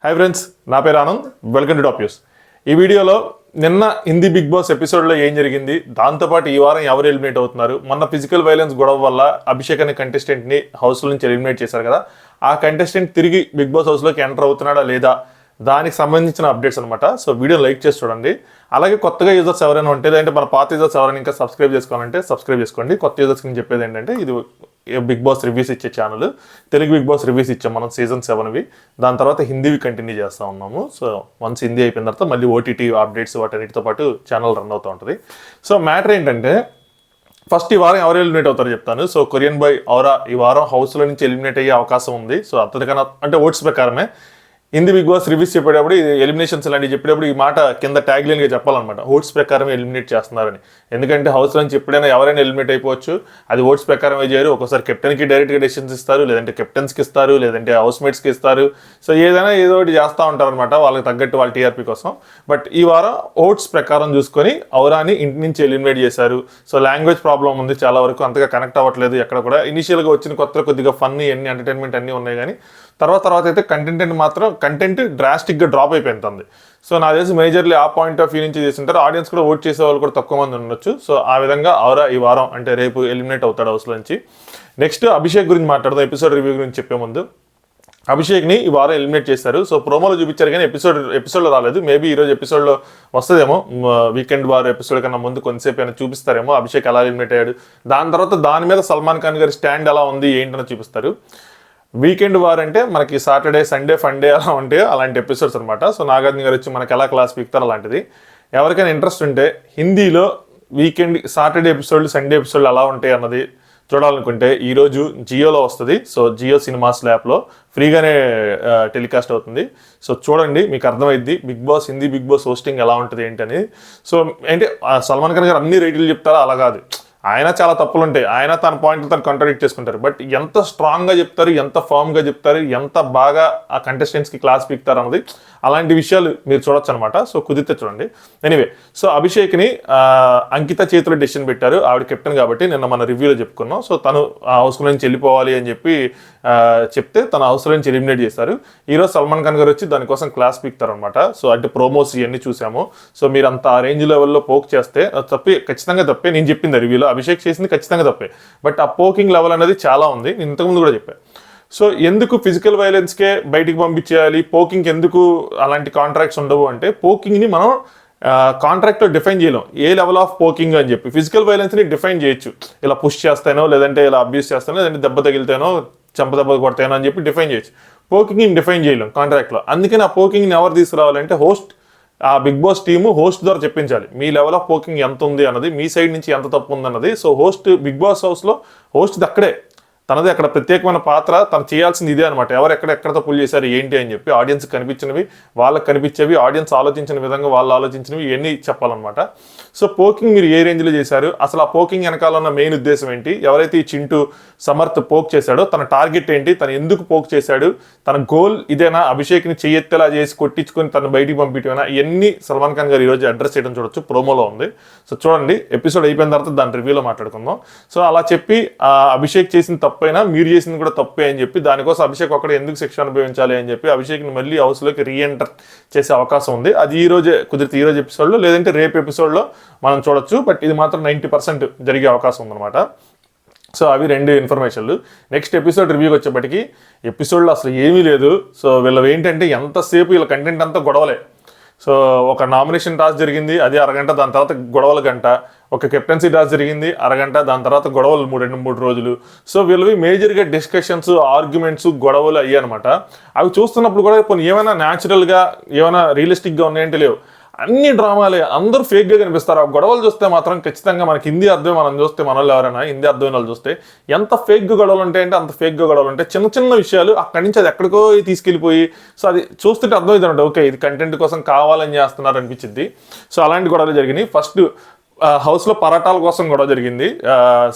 Hi friends, నా పేరు Anand. Welcome to top news. ఈ వీడియోలో నిన్న హిందీ బిగ్ బాస్ ఎపిసోడ్లో ఏం జరిగింది, దాంతోపాటు ఈ వారం ఎవరు ఎలిమినేట్ అవుతున్నారు, మొన్న ఫిజికల్ వైలెన్స్ గొడవ వల్ల అభిషేక్ అనే కంటెస్టెంట్ని హౌస్లో నుంచి ఎలిమినేట్ చేశారు కదా, ఆ కంటెస్టెంట్ తిరిగి బిగ్ బాస్ హౌస్లోకి ఎంటర్ అవుతున్నాడా లేదా, దానికి సంబంధించిన అప్డేట్స్ అనమాట. సో వీడియో లైక్ చేసి చూడండి. అలాగే కొత్తగా యూజర్స్ ఎవరైనా ఉంటే, లేదంటే మన పాత యూజర్స్ ఎవరైనా ఇంకా సబ్స్క్రైబ్ చేసుకోవాలంటే సబ్స్క్రైబ్ చేసుకోండి. కొత్త యూజర్స్కి నేను చెప్పేది ఏంటంటే, ఇది బిగ్ బాస్ రివ్యూస్ ఇచ్చే channel. Telugu Bigg Boss reviews ఇచ్చాం మనం సీజన్ 7వి. దాని తర్వాత హిందీవి కంటిన్యూ చేస్తూ ఉన్నాము. సో వన్స్ హిందీ అయిపోయిన తర్వాత మళ్ళీ ఓటీటీ అప్డేట్స్ వాటన్నిటితో పాటు ఛానల్ రన్ అవుతూ ఉంటుంది. సో మ్యాటర్ ఏంటంటే, ఫస్ట్ ఈ వారం ఎవరు ఎలిమినేట్ అవుతారో చెప్తాను. సో కొరియన్ బాయ్ ఔరా ఈ వారం హౌస్లో నుంచి ఎలిమినేట్ అయ్యే అవకాశం ఉంది. సో అంతటికన్నా అంటే ఓట్స్ ప్రకారమే హిందీ బిగ్ బాస్ రివ్యూస్ చెప్పేటప్పుడు ఎలిమినేషన్స్ ఇలాంటివి చెప్పేటప్పుడు ఈ మాట కింద ట్యాగ్ లైన్గా చెప్పాలన్నమాట, ఓట్స్ ప్రకారం ఎలిమినేట్ చేస్తున్నారని. ఎందుకంటే హౌస్ నుంచి ఎప్పుడైనా ఎవరైనా ఎలిమినేట్ అయిపోవచ్చు, అది ఓట్స్ ప్రకారమే చేయరు. ఒక్కోసారి కెప్టెన్కి డైరెక్ట్గా డెసిషన్స్ ఇస్తారు, లేదంటే కెప్టెన్స్కి ఇస్తారు, లేదంటే హౌస్ మేట్స్కి ఇస్తారు. సో ఏదైనా ఏదో ఒకటి చేస్తూ ఉంటారనమాట వాళ్ళకి తగ్గట్టు వాళ్ళ టీఆర్పీ కోసం. బట్ ఈ వారం ఓట్స్ ప్రకారం చూసుకొని ఔరాని ఇంటి నుంచి ఎలిమినేట్ చేశారు. సో లాంగ్వేజ్ ప్రాబ్లం ఉంది, చాలా వరకు అంతగా కనెక్ట్ అవ్వట్లేదు ఎక్కడ కూడా. ఇనిషియల్గా వచ్చిన కొత్త కొద్దిగా ఫన్ అన్ని ఎంటర్టైన్మెంట్ అన్నీ ఉన్నాయి, కానీ తర్వాత అయితే కంటెంట్ డ్రాస్టిక్గా డ్రాప్ అయిపోయింది. సో నాకు తెలిసి మేజర్లీ ఆ పాయింట్ ఆఫ్ వ్యూ నుంచి చేస్తుంటారు. ఆడియన్స్ కూడా ఓట్ చేసే వాళ్ళు కూడా తక్కువ మంది ఉండొచ్చు. సో ఆ విధంగా ఔరా ఈ వారం అంటే రేపు ఎలిమినేట్ అవుతాడు హౌస్లో నుంచి. నెక్స్ట్ అభిషేక్ గురించి మాట్లాడదాం. ఎపిసోడ్ రివ్యూ గురించి చెప్పే ముందు, అభిషేక్ని ఈ వారం ఎలిమినేట్ చేశారు. సో ప్రోమోలో చూపించారు కానీ ఎపిసోడ్లో రాలేదు. మేబీ ఈరోజు ఎపిసోడ్లో వస్తుందేమో, వీకెండ్ వార్ ఎపిసోడ్ కన్నా ముందు కొంతసేపు అయినా చూపిస్తారేమో అభిషేక్ ఎలా ఎలిమినేట్ అయ్యాడు. దాని తర్వాత దాని మీద సల్మాన్ ఖాన్ గారి స్టాండ్ ఎలా ఉంది ఏంటని చూపిస్తారు. వీకెండ్ వార్ అంటే మనకి సాటర్డే సండే ఫండే ఎలా ఉంటాయో అలాంటి ఎపిసోడ్స్ అనమాట. సో నాగార్జున గారు వచ్చి మనకి ఎలా క్లాస్ పీకుతారు అలాంటిది. ఎవరికైనా ఇంట్రెస్ట్ ఉంటే హిందీలో వీకెండ్ సాటర్డే ఎపిసోడ్లు సండే ఎపిసోడ్లు ఎలా ఉంటాయి అన్నది చూడాలనుకుంటే ఈరోజు జియోలో వస్తుంది. సో జియో సినిమాస్ యాప్లో ఫ్రీగానే టెలికాస్ట్ అవుతుంది. సో చూడండి, మీకు అర్థమైద్ది big boss Hindi big boss hosting ఎలా ఉంటుంది ఏంటని. సో అంటే సల్మాన్ ఖాన్ గారు అన్ని రేట్లు చెప్తారా, అలా కాదు. ఆయన చాలా తప్పులు ఉంటాయి, ఆయన తన పాయింట్లు తను కాంట్రాడిక్ట్ చేసుకుంటారు. బట్ ఎంత స్ట్రాంగ్గా చెప్తారు, ఎంత ఫర్మ్గా చెప్తారు, ఎంత బాగా ఆ కంటెస్టెంట్స్కి క్లాస్ పీకుతారు అన్నది అలాంటి విషయాలు మీరు చూడొచ్చు అనమాట. సో కుదిరితే చూడండి. ఎనీవే, సో అభిషేక్ని అంకిత చేతిలో డెసిషన్ పెట్టారు. ఆవిడ కెప్టెన్ కాబట్టి నిన్న మన రివ్యూలో చెప్పుకున్నాం. సో తను ఆ హౌస్ నుంచి వెళ్ళిపోవాలి అని చెప్పి చెప్తే తన హౌస్ నుంచి ఎలిమినేట్ చేస్తారు. ఈరోజు సల్మాన్ ఖాన్ గారు వచ్చి దానికోసం క్లాస్ పీకుతారు అనమాట. సో అంటే ప్రోమోస్ ఇవన్నీ చూసాము. సో మీరు అంత ఆ రేంజ్ లెవెల్లో పోక్ చేస్తే తప్పే, ఖచ్చితంగా తప్పే. నేను చెప్పింది రివ్యూలో అభిషేక్ చేసింది ఖచ్చితంగా తప్పే. బట్ ఆ పోకింగ్ లెవెల్ అనేది చాలా ఉంది, నేను ఇంతకుముందు కూడా చెప్పాను. సో ఎందుకు ఫిజికల్ వైలెన్స్కే బయటికి పంపించేయాలి, పోకింగ్కి ఎందుకు అలాంటి కాంట్రాక్ట్స్ ఉండవు అంటే, పోకింగ్ని మనం కాంట్రాక్ట్లో డిఫైన్ చేయలేం ఏ లెవెల్ ఆఫ్ పోకింగ్ అని చెప్పి. ఫిజికల్ వైలెన్స్ని డిఫైన్ చేయొచ్చు, ఇలా పుష్ చేస్తానో, లేదంటే ఇలా అబ్యూస్ చేస్తానో, లేదంటే దెబ్బ తగిలితేనో, దెబ్బ కొడతానో అని చెప్పి డిఫైన్ చేయొచ్చు. పోకింగ్ని డిఫైన్ చేయలేం కాంట్రాక్ట్లో. అందుకని ఆ పోకింగ్ని ఎవరు తీసుకురావాలంటే హోస్ట్, ఆ బిగ్ బాస్ టీము హోస్ట్ ద్వారా చెప్పించాలి మీ లెవెల్ ఆఫ్ పోకింగ్ ఎంత ఉంది అన్నది, మీ సైడ్ నుంచి ఎంత తప్పు ఉంది అన్నది. సో హోస్ట్ బిగ్ బాస్ హౌస్లో హోస్ట్ అక్కడే తనది అక్కడ ప్రత్యేకమైన పాత్ర, తను చేయాల్సింది ఇదే అనమాట. ఎవరు ఎక్కడ తప్పులు చేశారు ఏంటి అని చెప్పి ఆడియన్స్ కనిపించినవి వాళ్ళకి కనిపించేవి, ఆడియన్స్ ఆలోచించిన విధంగా వాళ్ళు ఆలోచించినవి ఇవన్నీ చెప్పాలన్నమాట. సో పోకింగ్ మీరు ఏ రేంజ్లో చేశారు, అసలు ఆ పోకింగ్ వెనకాల ఉన్న మెయిన్ ఉద్దేశం ఏంటి, ఎవరైతే ఈ చింటూ సమర్థ్ పోక్ చేశాడో తన టార్గెట్ ఏంటి, తను ఎందుకు పోక్ చేశాడు, తన గోల్ ఇదేనా, అభిషేక్ని చెయ్యెత్తేలా చేసి కొట్టించుకొని తను బయటికి పంపించమేనా, ఇవన్నీ సల్మాన్ ఖాన్ గారు ఈరోజు అడ్రస్ చేయడం చూడొచ్చు, ప్రోమోలో ఉంది. సో చూడండి, ఎపిసోడ్ అయిపోయిన తర్వాత దాని రివ్యూలో మాట్లాడుకుందాం. సో అలా చెప్పి అభిషేక్ చేసిన తప్పైనా మీరు చేసింది కూడా తప్పే అని చెప్పి, దానికోసం అభిషేక్ ఒక్కడే ఎందుకు శిక్ష అనుభవించాలి అని చెప్పి అభిషేక్ని మళ్ళీ హౌస్లోకి రీఎంటర్ చేసే అవకాశం ఉంది. అది ఈ రోజే కుదిరితే ఈరోజు ఎపిసోడ్లో, లేదంటే రేపు ఎపిసోడ్లో మనం చూడొచ్చు. బట్ ఇది మాత్రం 90% జరిగే అవకాశం ఉందన్నమాట. సో అవి రెండు ఇన్ఫర్మేషన్లు. నెక్స్ట్ ఎపిసోడ్ రివ్యూకి వచ్చేప్పటికి ఎపిసోడ్లో అసలు ఏమీ లేదు. సో వీళ్ళవి ఏంటంటే ఎంతసేపు వీళ్ళ కంటెంట్ అంతా గొడవలే. సో ఒక నామినేషన్ టాస్క్ జరిగింది, అది అరగంట, దాని తర్వాత గొడవల గంట. ఒక కెప్టెన్సీ టాస్క్ జరిగింది అరగంట, దాని తర్వాత గొడవలు 2-3 రోజులు. సో వీళ్ళవి మేజర్గా డిస్కషన్స్, ఆర్గ్యుమెంట్స్, గొడవలు అయ్యాయి అనమాట. అవి చూస్తున్నప్పుడు కూడా కొన్ని ఏమైనా న్యాచురల్గా ఏమైనా రియలిస్టిక్గా ఉన్నాయంటే లేవు, అన్ని డ్రామాలే. అందరూ ఫేక్గా కనిపిస్తారు. ఆ గొడవలు చూస్తే మాత్రం ఖచ్చితంగా మనకి హిందీ అర్థం, మనం చూస్తే మనలో ఎవరైనా హిందీ అర్థమైన వాళ్ళు చూస్తే ఎంత ఫేక్గా గొడవలు ఉంటాయంటే అంత ఫేక్గా గొడవలు ఉంటాయి. చిన్న చిన్న విషయాలు అక్కడి నుంచి అది ఎక్కడికో తీసుకెళ్ళిపోయి, సో అది చూస్తుంటే అర్థమవుతుందంటే ఓకే ఇది కంటెంట్ కోసం కావాలని చేస్తున్నారు అనిపించింది. సో అలాంటి గొడవలు జరిగినాయి. ఫస్ట్ హౌస్లో పరాటాల కోసం గొడవ జరిగింది.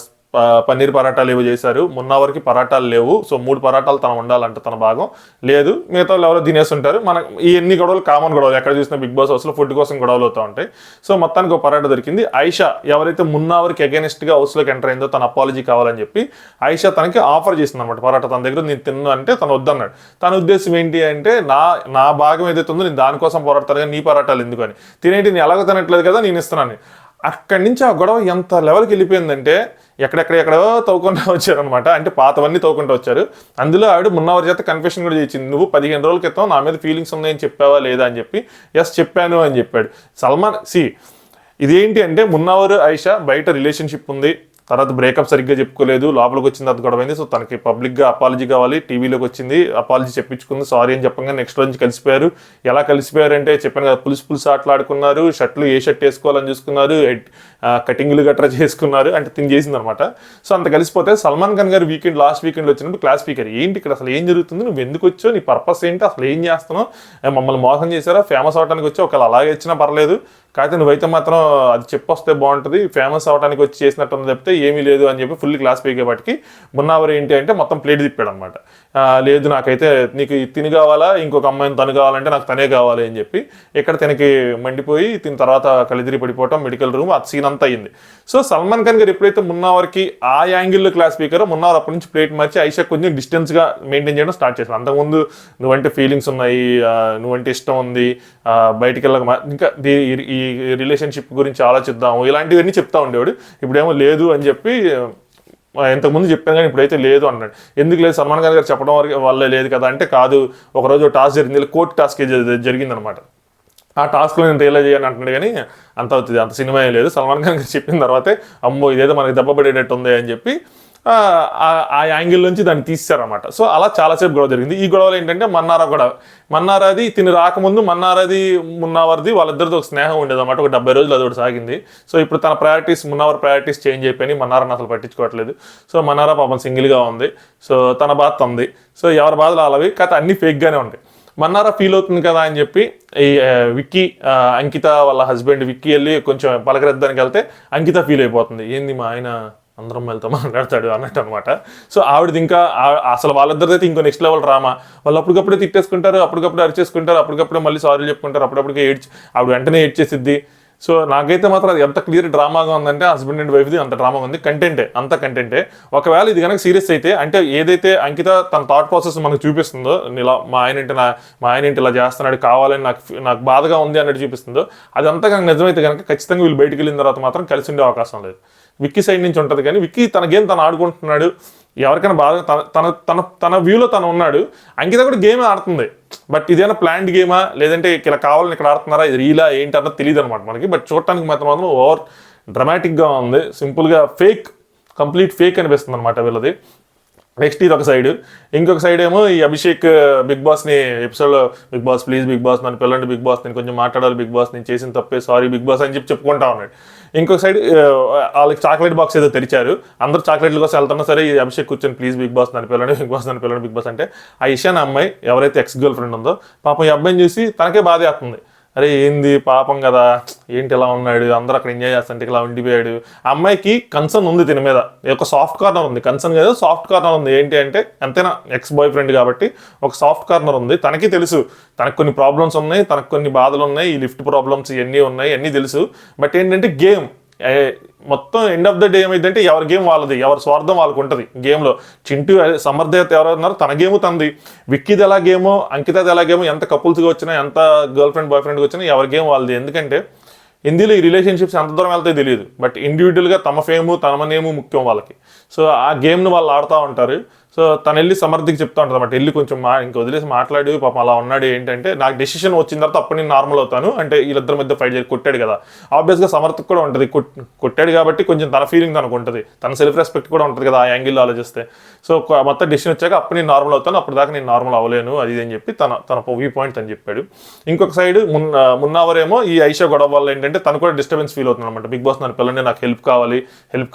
పన్నీర్ పరాటాలు ఏవో చేశారు, మున్నావర్కి పరాటాలు లేవు, సో 3 పరాటాలు తన ఉండాలంట, తన భాగం లేదు, మిగతా వాళ్ళు ఎవరో తినేస్తుంటారు. మనకు ఈ ఎన్ని గొడవలు కామన్ గొడవలు, ఎక్కడ చూసినా బిగ్ బాస్ హౌస్లో ఫుడ్ కోసం గొడవలు అవుతూ ఉంటాయి. సో మొత్తానికి ఒక పరాటా దొరికింది. ఐషా ఎవరైతే మున్నావర్కి అగైనెస్ట్గా హౌస్లోకి ఎంటర్ అయిందో తన అపాలజీ కావాలని చెప్పి ఐషా తనకి ఆఫర్ చేసింది అనమాట పరాటా. తన దగ్గర నేను తిన్నా అంటే తను వద్దన్నాడు. తన ఉద్దేశం ఏంటి అంటే నా భాగం ఏదైతే ఉందో నేను దానికోసం పోరాడతాను కానీ నీ పరాటాలు ఎందుకు అని, తినేటి నేను ఎలాగో తినట్లేదు కదా నేను ఇస్తున్నాను. అక్కడి నుంచి ఆ గొడవ ఎంత లెవెల్కి వెళ్ళిపోయిందంటే ఎక్కడెక్కడో తవ్వుకుంటూ వచ్చారనమాట. అంటే పాతవన్నీ తవ్వుకుంటూ వచ్చారు. అందులో ఆవిడ మున్నావర్ చేత కన్ఫెషన్ కూడా చేసింది, నువ్వు 15 రోజుల క్రితం నా మీద ఫీలింగ్స్ ఉన్నాయని చెప్పావా లేదా అని చెప్పి. ఎస్ చెప్పాను అని చెప్పాడు. సల్మాన్ ఇదేంటి అంటే మున్నావర్ ఐషా బయట రిలేషన్షిప్ ఉంది, తర్వాత బ్రేకప్ సరిగ్గా చెప్పుకోలేదు, లోపలికి వచ్చిన తర్వాత గొడవైంది. సో తనకి పబ్లిక్గా అపాలజీ కావాలి, టీవీలోకి వచ్చింది, అపాలజీ చెప్పించుకుంది, సారీ అని చెప్పగా నెక్స్ట్ రోజు కలిసిపోయారు. ఎలా కలిసిపోయారు అంటే చెప్పాను కదా, పులుసు ఆటలాడుకున్నారు, షర్ట్లు ఏ షర్ట్ వేసుకోవాలని చూసుకున్నారు, కటింగ్లు గట్రా చేసుకున్నారు, అంటే తిని చేసింది అనమాట. సో అంత కలిసిపోతే సల్మాన్ ఖాన్ గారు లాస్ట్ వీకెండ్లో వచ్చినప్పుడు క్లాస్ స్పీకర్, ఏంటి ఇక్కడ అసలు ఏం జరుగుతుంది, నువ్వు ఎందుకు వచ్చావు, నీ పర్పస్ ఏంటి, అసలు ఏం చేస్తున్నావు, మమ్మల్ని మోసం చేశారా, ఫేమస్ అవడానికి వచ్చి ఒకవేళ అలాగే వచ్చినా పర్లేదు, కాకపోతే నువ్వైతే మాత్రం అది చెప్పొస్తే బాగుంటుంది, ఫేమస్ అవడానికి వచ్చి చేసినట్టు చెప్తే ఏమీ లేదు అని చెప్పి ఫుల్ క్లాస్ పీకేపటికి మున్నావర్ ఏంటి అంటే మొత్తం ప్లేట్ తిప్పాడు అనమాట. లేదు నాకైతే నీకు తిని కావాలా, ఇంకొక అమ్మాయిని తను కావాలంటే నాకు తనే కావాలి అని చెప్పి ఇక్కడ తనకి మండిపోయి తిని తర్వాత కలిదిరి పడిపోవటం, మెడికల్ రూమ్, ఆ సీన్ అంతా అయింది. సో సల్మాన్ ఖాన్ గారు ఎప్పుడైతే మున్నావర్కి ఆ యాంగిల్లో క్లాస్ స్పీకరో, మున్నావర్ అప్పటి నుంచి ప్లేట్ మార్చి ఐషా కొంచెం డిస్టెన్స్గా మెయింటైన్ చేయడం స్టార్ట్ చేశాను. అంతకుముందు నువ్వంటే ఫీలింగ్స్ ఉన్నాయి, నువ్వంటే ఇష్టం ఉంది, బయటికి వెళ్ళక ఇంకా ఈ రిలేషన్షిప్ గురించి ఆలోచిద్దాము, ఇలాంటివన్నీ చెప్తా ఉండేవాడు. ఇప్పుడేమో లేదు అని చెప్పి ఇంతకుముందు చెప్పాను కానీ ఇప్పుడైతే లేదు అన్నాడు. ఎందుకు లేదు, సల్మాన్ ఖాన్ గారు చెప్పడం వల్ల లేదు కదా అంటే, కాదు ఒకరోజు టాస్క్ జరిగింది, కోర్టు టాస్క్ జరిగిందనమాట, ఆ టాస్క్లో నేను రియలైజ్ అయ్యాను అంటున్నాడు. కానీ అంత అవుతుంది, అంత సినిమా లేదు. సల్మాన్ ఖాన్ గారు చెప్పిన తర్వాతే అమ్మో ఇదేదో మనకి దెబ్బ పడేటట్టు ఉంది అని చెప్పి ఆ యాంగిల్ నుంచి దాన్ని తీసేశారనమాట. సో అలా చాలాసేపు గొడవ జరిగింది. ఈ గొడవలు ఏంటంటే మన్నారాది తిని రాకముందు మన్నారాది మున్నావర్ది వాళ్ళిద్దరితో ఒక స్నేహం ఉండేది అనమాట. ఒక 70 రోజులు అది ఒకటి సాగింది. సో ఇప్పుడు తన మున్నావర్ ప్రయారిటీస్ చేంజ్ అయిపోయి మన్నారాని అసలు పట్టించుకోవట్లేదు. సో మన్నారా పాపం సింగిల్గా ఉంది. సో తన బాధ ఉంది. సో ఎవరి బాధలు అలావి కథ అన్నీ ఫేక్గానే ఉంటాయి. మన్నారా ఫీల్ అవుతుంది కదా అని చెప్పి ఈ విక్కీ, అంకిత వాళ్ళ హస్బెండ్ విక్కీ వెళ్ళి కొంచెం పలకరిద్దానికి వెళ్తే అంకిత ఫీల్ అయిపోతుంది, ఏంది మా ఆయన అందరం వెళ్తా మాట్లాడతాడు అన్నట్టు అనమాట. సో ఆవిడది ఇంకా అసలు వాళ్ళిద్దరిదైతే ఇంకో నెక్స్ట్ లెవెల్ డ్రామా. వాళ్ళు అప్పటికప్పుడే తిట్టేసుకుంటారు, అప్పటికప్పుడు అరిచేసుకుంటారు, అప్పటికప్పుడే మళ్ళీ సారీ చెప్పుకుంటారు, అప్పుడప్పటికే ఆవిడ వెంటనే ఏడ్చేసిద్ది. సో నాకైతే మాత్రం అది ఎంత క్లియర్ డ్రామాగా ఉందంటే హస్బెండ్ అండ్ వైఫ్ది అంత డ్రామాగా ఉంది. అంత కంటెంటే. ఒకవేళ ఇది కనుక సీరియస్ అయితే, అంటే ఏదైతే అంకిత తన థాట్ ప్రాసెస్ మనకు చూపిస్తుందో, ఇలా మా ఆయన ఏంటి ఇలా చేస్తున్నాడు, కావాలని నాకు బాధగా ఉంది అన్నట్టు చూపిస్తుందో, అదంతా కనుక నిజమైతే కనుక ఖచ్చితంగా వీళ్ళు బయటకు వెళ్ళిన తర్వాత మాత్రం కలిసి ఉండే అవకాశం లేదు. విక్కీ సైడ్ నుంచి ఉంటుంది, కానీ విక్కీ తన గేమ్ తను ఆడుకుంటున్నాడు, ఎవరికైనా బాధ తన వ్యూలో తను ఉన్నాడు. అంకిత కూడా గేమే ఆడుతుంది, బట్ ఇదేనా ప్లాన్డ్ గేమా లేదంటే ఇలా కావాలని ఇక్కడ ఆడుతున్నారా, ఇది రీలా ఏంటి అన్నది తెలియదు అనమాట మనకి. బట్ చూడటానికి మాత్రం ఓవర్ డ్రమాటిక్గా ఉంది, సింపుల్గా కంప్లీట్ ఫేక్ అనిపిస్తుంది అనమాట వీళ్ళది. నెక్స్ట్ ఇది ఒక సైడ్. ఇంకొక సైడ్ ఏమో ఈ అభిషేక్ బిగ్ బాస్ని ఎపిసోడ్లో Bigg Boss please Bigg Boss నన్ను పిల్లండి, బిగ్ బాస్ నేను కొంచెం మాట్లాడాలి, బిగ్ బాస్ నేను చేసిన తప్పే, సారీ బిగ్ బాస్ అని చెప్పుకుంటా ఉన్నాడు. ఇంకొక సైడ్ వాళ్ళకి చాక్లెట్ బాక్స్ ఏదో తెరిచారు, అందరూ చాక్లెట్ల కోసం వెళ్తున్నా సరే ఈ అభిషేక్ కూర్చొని ప్లీజ్ బిగ్ బాస్ నన్ను పిల్లండి, బిగ్ బాస్ నన్ను పిల్లండి, బిగ్ బాస్ అంటే ఆ ఇషాన్ అమ్మాయి ఎవరైతే ఎక్స్ గర్ల్ ఫ్రెండ్ ఉందో పాపం ఈ అబ్బాయిని చూసి తనకే బాధ వేస్తుంది. అరే ఏంది పాపం కదా, ఏంటి ఇలా ఉన్నాడు, అందరూ అక్కడ ఎంజాయ్ చేస్తుంటే ఇలా ఉండిపోయాడు. ఆ అమ్మాయికి కన్సర్న్ ఉంది దీని మీద, ఒక సాఫ్ట్ కార్నర్ ఉంది, కన్సర్న్ కదా సాఫ్ట్ కార్నర్ ఉంది. ఏంటి అంటే ఎంతైనా ఎక్స్ బాయ్ ఫ్రెండ్ కాబట్టి ఒక సాఫ్ట్ కార్నర్ ఉంది. తనకి తెలుసు తనకు కొన్ని ప్రాబ్లమ్స్ ఉన్నాయి, తనకు కొన్ని బాధలు ఉన్నాయి, ఈ లిఫ్ట్ ప్రాబ్లమ్స్ ఇవన్నీ ఉన్నాయి, అన్నీ తెలుసు. బట్ ఏంటంటే గేమ్ మొత్తం ఎండ్ ఆఫ్ ద డే ఏమైందంటే ఎవరి గేమ్ వాళ్ళది, ఎవరి స్వార్థం వాళ్ళకు ఉంటుంది గేమ్లో. చింటూ సమర్థత ఎవరు ఉన్నారు, తన గేమ్ తంది. విక్కీది ఎలా గేమో, అంకితది ఎలా గేమో, ఎంత కపుల్స్గా వచ్చినా, ఎంత గర్ల్ ఫ్రెండ్ బాయ్ ఫ్రెండ్గా వచ్చినా ఎవరి గేమ్ వాళ్ళది. ఎందుకంటే హిందీలో ఈ రిలేషన్షిప్స్ ఎంత దూరం వెళ్తాయో తెలియదు, బట్ ఇండివిజువల్గా తమ ఫేము తమ నేము ముఖ్యం వాళ్ళకి. సో ఆ గేమ్ను వాళ్ళు ఆడుతూ ఉంటారు. సో తను వెళ్ళి సమర్థికి చెప్తా ఉంటుంది అనమాట, వెళ్ళి కొంచెం ఇంక వదిలేసి మాట్లాడి పాపం అలా ఉన్నాడు. ఏంటంటే నాకు డెసిషన్ వచ్చిన తర్వాత అప్పుడు నేను నార్మల్ అవుతాను అంటే వీళ్ళిద్దరి మధ్య ఫైట్ చేసి కొట్టాడు కదా, ఆబ్వియస్గా సమర్థకు కూడా ఉంటుంది, కొట్టాడు కాబట్టి కొంచెం తన ఫీలింగ్ తనకు ఉంటుంది, తన సెల్ఫ్ రెస్పెక్ట్ కూడా ఉంటుంది కదా ఆ యాంగిల్లో ఆలోచిస్తే. సో మొత్తం డెసిషన్ వచ్చాక అప్పుడు నేను నార్మల్ అవుతాను, అప్పుడు దాకా నేను నార్మల్ అవ్వలేను అది అని చెప్పి తన వ్యూ పాయింట్ అని చెప్పాడు. ఇంకొక సైడ్ మున్నావరేమో ఈ ఐషా గొడవ వల్ల ఏంటంటే తను కూడా డిస్టర్బెన్స్ ఫీల్ అవుతుంది అనమాట. బిగ్ బాస్ నన్ను పిల్లండి, నాకు హెల్ప్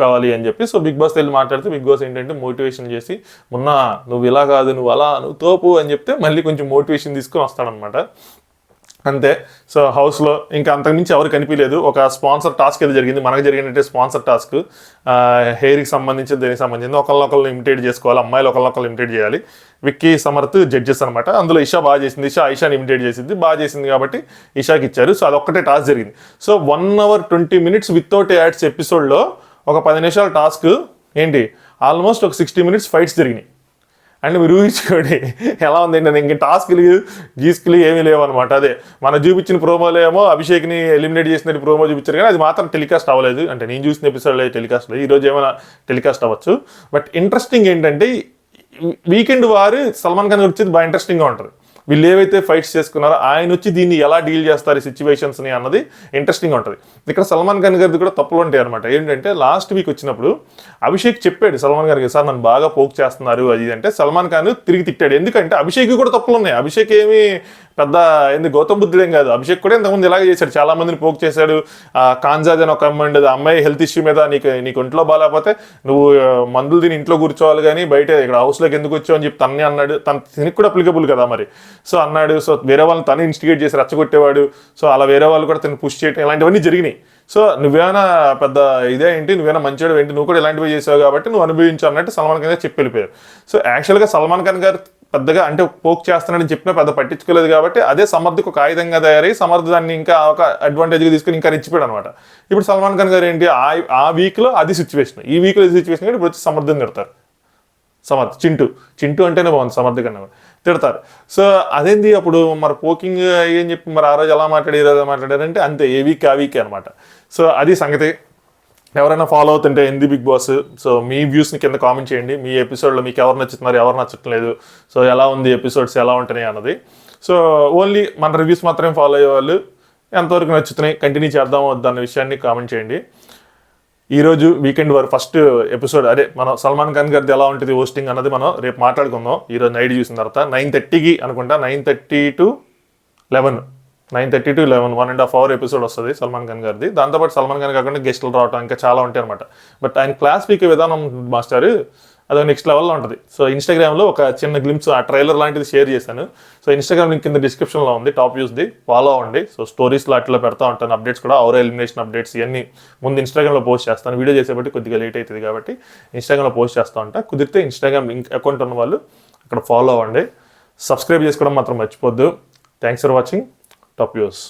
కావాలి అని చెప్పి. సో బిగ్ బాస్ వెళ్ళి మాట్లాడితే బిగ్ బాస్ ఏంటంటే మోటివేషన్ చేసి, మొన్న నువ్వు ఇలా కాదు, నువ్వు అలా, నువ్వు తోపు అని చెప్తే మళ్ళీ కొంచెం మోటివేషన్ తీసుకొని వస్తాడనమాట. అంతే. సో హౌస్లో ఇంకా అంతకుమించి ఎవరు కనిపించలేదు. ఒక స్పాన్సర్ టాస్క్ ఏదో జరిగింది, మనకు జరిగినట్టే స్పాన్సర్ టాస్క్, హెయిర్కి సంబంధించి దేనికి సంబంధించి ఒకళ్ళొకళ్ళు ఇమిటేట్ చేసుకోవాలి, అమ్మాయిలు ఒకళ్ళొకళ్ళు ఇమిటేట్ చేయాలి. విక్కీ సమర్థ్ జడ్జెస్ అనమాట. అందులో ఇషా బాగా చేసింది, ఐషాని ఇమిటేట్ చేసింది, బాగా చేసింది కాబట్టి ఇషాకి ఇచ్చారు. సో అదొక్కటే టాస్క్ జరిగింది. So 1 hour 20 minutes without ads ఎపిసోడ్లో ఒక 10 నిమిషాల టాస్క్ ఏంటి, ఆల్మోస్ట్ ఒక 60 minutes ఫైట్స్ జరిగినాయి. అంటే మీరు ఊహించుకోండి ఎలా ఉంది ఏంటంటే ఇంక టాస్క్లు గీస్కులు ఏమీ లేవు అనమాట. అదే మన చూపించిన ప్రోమోలో ఏమో అభిషేక్ని ఎలిమినేట్ చేసినట్టు ప్రోమో చూపించారు, కానీ అది మాత్రం టెలికాస్ట్ అవ్వలేదు. అంటే నేను చూసిన ఎపిసోడ్లో టెలికాస్ట్ లేదు, ఈరోజు ఏమైనా టెలికాస్ట్ అవ్వచ్చు. బట్ ఇంట్రెస్టింగ్ ఏంటంటే వీకెండ్ వారు సల్మాన్ ఖాన్ వచ్చేది బాగా ఇంట్రెస్టింగ్గా ఉంటుంది. వీళ్ళు ఏవైతే ఫైట్స్ చేసుకున్నారో ఆయన వచ్చి దీన్ని ఎలా డీల్ చేస్తారు ఈ సిచ్యువేషన్స్ని అన్నది ఇంట్రెస్టింగ్ ఉంటుంది. ఇక్కడ సల్మాన్ ఖాన్ గారిది కూడా తప్పులు ఉంటాయి అనమాట. ఏంటంటే లాస్ట్ వీక్ వచ్చినప్పుడు అభిషేక్ చెప్పాడు సల్మాన్ గారికి, సార్ నన్ను బాగా పోక్ చేస్తున్నారు అది అంటే. సల్మాన్ ఖాన్ తిరిగి తిట్టాడు, ఎందుకంటే అభిషేక్ కూడా తప్పులు ఉన్నాయి. అభిషేక్ ఏమి పెద్ద గౌతమ్ బుద్ధుడేం కాదు. అభిషేక్ కూడా ఇంతకుముందు ఇలాగే చేశాడు, చాలా మందిని పోక్ చేశాడు. కాంజాజ్ అని ఒక అమ్మాయి ఉండేది, అమ్మాయి హెల్త్ ఇష్యూ మీద నీకు ఒంట్లో బాగాలేకపోతే నువ్వు మందులు తిని ఇంట్లో కూర్చోవాలి కానీ బయట ఇక్కడ హౌస్లోకి ఎందుకు వచ్చావు అని చెప్పి తన్నే అన్నాడు. తినికి కూడా అప్లికబుల్ కదా మరి. సో అన్నాడు. సో వేరే వాళ్ళని తను ఇన్స్టిగేట్ చేసి రెచ్చగొట్టేవాడు. సో అలా వేరే వాళ్ళు కూడా తను పుష్ చేయడం ఇలాంటివన్నీ జరిగినాయి. సో నువ్వేమైనా పెద్ద ఇదే ఏంటి, నువ్వేనా మంచివాడు ఏంటి, నువ్వు కూడా ఇలాంటివి చేసావు కాబట్టి నువ్వు అనుభవించు అన్నట్టు సల్మాన్ ఖాన్ గారు చెప్పి వెళ్ళిపోయారు. సో యాక్చువల్గా సల్మాన్ ఖాన్ గారు పెద్దగా అంటే పోక్ చేస్తున్నాడని చెప్పినా పెద్ద పట్టించుకోలేదు కాబట్టి అదే సమర్థకు ఒక ఆయుధంగా తయారై సమర్థ దాన్ని ఇంకా ఒక అడ్వాంటేజ్గా తీసుకుని ఇంకా రెచ్చిపోయాడు అనమాట. ఇప్పుడు సల్మాన్ ఖాన్ గారు ఏంటి, ఆ వీక్లో అది సిచ్యువేషన్, ఈ వీక్లో ఇది సిచ్యువేషన్ ఇప్పుడు వచ్చి సమర్థని తిడతారు. సమర్థ్ చింటూ అంటేనే బాగుంది, సమర్థ కన్నా తిడతారు. సో అదేంది అప్పుడు మరి పోకింగ్ ఏం చెప్పి మరి ఆ రోజు ఎలా మాట్లాడి ఈ రోజు మాట్లాడారంటే అంతే, ఏ వీక్ ఆ వీకే అనమాట. సో అది సంగతి. ఎవరైనా ఫాలో అవుతుంటే హిందీ బిగ్ బాస్, సో మీ వ్యూస్ని కింద కామెంట్ చేయండి. మీ ఎపిసోడ్లో మీకు ఎవరు నచ్చుతున్నారు, ఎవరు నచ్చట్లేదు, సో ఎలా ఉంది ఎపిసోడ్స్ ఎలా ఉంటున్నాయి అన్నది. సో ఓన్లీ మన రివ్యూస్ మాత్రమే ఫాలో అయ్యేవాళ్ళు ఎంతవరకు నచ్చుతున్నాయి, కంటిన్యూ చేద్దాం వద్దన్న విషయాన్ని కామెంట్ చేయండి. ఈరోజు వీకెండ్ వారు ఫస్ట్ ఎపిసోడ్ అదే మనం సల్మాన్ ఖాన్ గారిది ఎలా ఉంటుంది హోస్టింగ్ అన్నది మనం రేపు మాట్లాడుకుందాం. ఈరోజు నైట్ చూసిన తర్వాత 9:30కి అనుకుంటా, 9:30 to 11 1.5 hour ఎపిసోడ్ వస్తుంది సల్మాన్ ఖాన్ గారిది. దాంతోపాటు సల్మాన్ ఖాన్ కాకుండా గెస్టులు రావడం ఇంకా చాలా ఉంటాయి అనమాట. బట్ ఆయన క్లాస్ పీకే విధానం మాస్టర్ అది నెక్స్ట్ లెవెల్లో ఉంటుంది. సో ఇన్స్టాగ్రామ్లో ఒక చిన్న గ్లిమ్స్ ఆ ట్రైలర్ లాంటిది షేర్ చేశాను. సో ఇన్స్టాగ్రామ్ లింక్ కింద డిస్క్రిప్షన్లో ఉంది, టాప్ వ్యూస్ది ఫాలో అవ్వండి. సో స్టోరీస్లో అట్లా పెడతా ఉంటాను అప్డేట్స్ కూడా, అవర్ ఎలిమినేషన్ అప్డేట్స్ ఇవన్నీ ముందు ఇన్స్టాగ్రామ్లో పోస్ట్ చేస్తాను. వీడియో చేసేబట్టి కొద్దిగా లేట్ అవుతుంది కాబట్టి ఇన్స్టాగ్రామ్లో పోస్ట్ చేస్తూ ఉంటా. కుదిరితే ఇన్స్టాగ్రామ్ లింక్ అకౌంట్ ఉన్న వాళ్ళు అక్కడ ఫాలో అవ్వండి. సబ్స్క్రైబ్ చేసుకోవడం మాత్రం మర్చిపోద్దు. Thanks for watching top views.